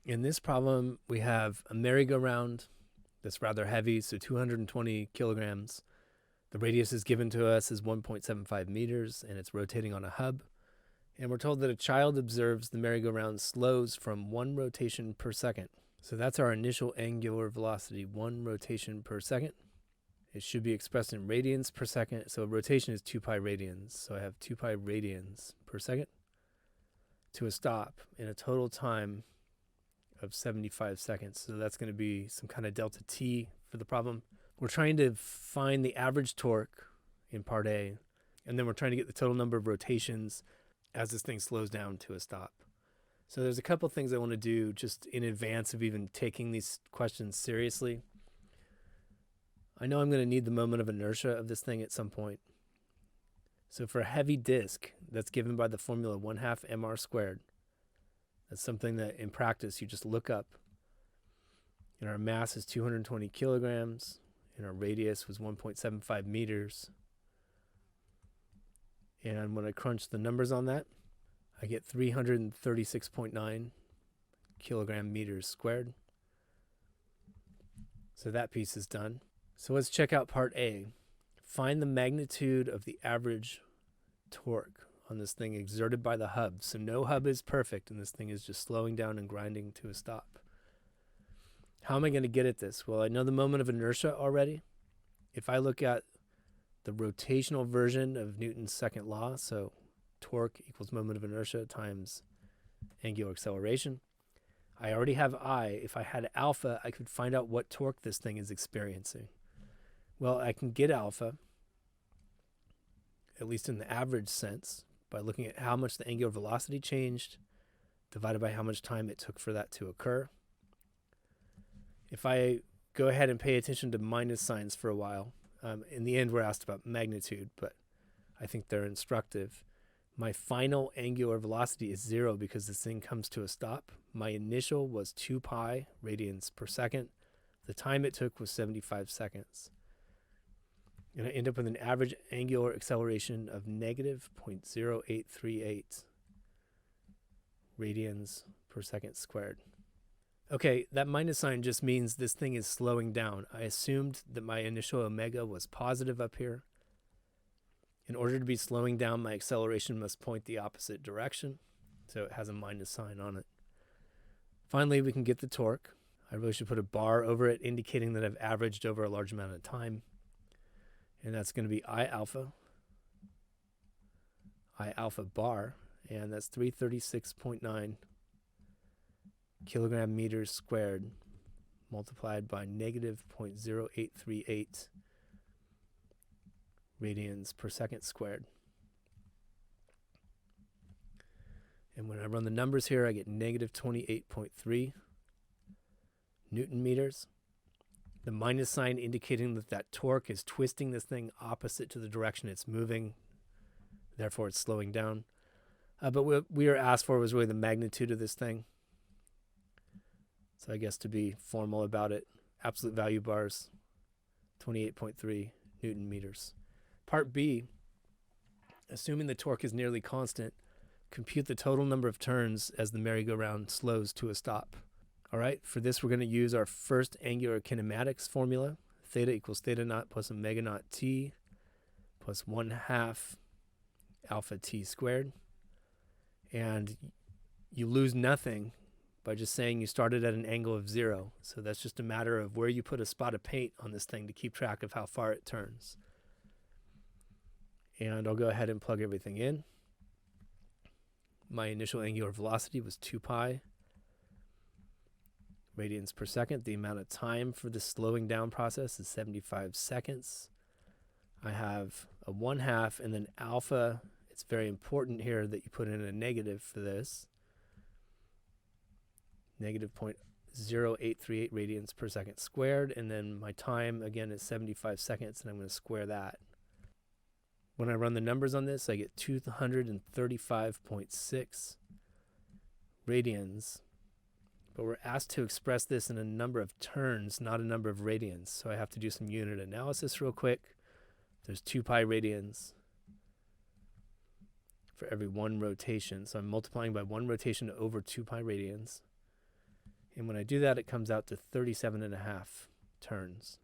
In this problem, we have a merry-go-round that's rather heavy, so 220 kilograms. The radius is given to us as 1.75 meters, and it's rotating on a hub. And we're told that a child observes the merry-go-round slows from 1 rotation per second. So that's our initial angular velocity, 1 rotation per second. It should be expressed in radians per second. So rotation is 2 pi radians. So I have 2 pi radians per second to a stop in a total time of 75 seconds. So that's going to be some kind of delta t for the problem. We're trying to find the average torque in part A, and then we're trying to get the total number of rotations as this thing slows down to a stop. So there's a couple things I want to do just in advance of even taking these questions seriously. I know I'm going to need the moment of inertia of this thing at some point. So for a heavy disk, that's given by the formula 1/2 mr squared. That's something that in practice you just look up. And our mass is 220 kilograms, and our radius was 1.75 meters. And when I crunch the numbers on that, I get 336.9 kilogram meters squared. So that piece is done. So let's check out part A. Find the magnitude of the average torque on this thing exerted by the hub. So no hub is perfect, and this thing is just slowing down and grinding to a stop. How am I going to get at this? Well, I know the moment of inertia already. If I look at the rotational version of Newton's second law, so torque equals moment of inertia times angular acceleration, I already have I. If I had alpha, I could find out what torque this thing is experiencing. Well, I can get alpha, at least in the average sense, by looking at how much the angular velocity changed divided by how much time it took for that to occur. If I go ahead and pay attention to minus signs for a while, in the end we're asked about magnitude, but I think they're instructive. My final angular velocity is 0 because this thing comes to a stop. My initial was 2 pi radians per second. The time it took was 75 seconds. And I end up with an average angular acceleration of negative 0.0838 radians per second squared. Okay, that minus sign just means this thing is slowing down. I assumed that my initial omega was positive up here. In order to be slowing down, my acceleration must point the opposite direction. So it has a minus sign on it. Finally, we can get the torque. I really should put a bar over it indicating that I've averaged over a large amount of time. And that's going to be I alpha bar, and that's 336.9 kilogram meters squared multiplied by negative 0.0838 radians per second squared. And when I run the numbers here, I get negative 28.3 Newton meters. The minus sign indicating that that torque is twisting this thing opposite to the direction it's moving. Therefore, it's slowing down. But what we were asked for was really the magnitude of this thing. So I guess to be formal about it, absolute value bars, 28.3 Newton meters. Part B, assuming the torque is nearly constant, compute the total number of turns as the merry-go-round slows to a stop. All right, for this we're going to use our first angular kinematics formula. Theta equals theta naught plus omega naught t plus 1/2 alpha t squared. And you lose nothing by just saying you started at an angle of 0. So that's just a matter of where you put a spot of paint on this thing to keep track of how far it turns. And I'll go ahead and plug everything in. My initial angular velocity was 2 pi radians per second. The amount of time for the slowing down process is 75 seconds. I have a 1/2 and then alpha. It's very important here that you put in a negative for this. Negative 0.0838 radians per second squared. And then my time, again, is 75 seconds, and I'm going to square that. When I run the numbers on this, I get 235.6 radians. But we're asked to express this in a number of turns, not a number of radians. So I have to do some unit analysis real quick. There's 2 pi radians for every 1 rotation. So I'm multiplying by 1 rotation over 2 pi radians. And when I do that, it comes out to 37 and a half turns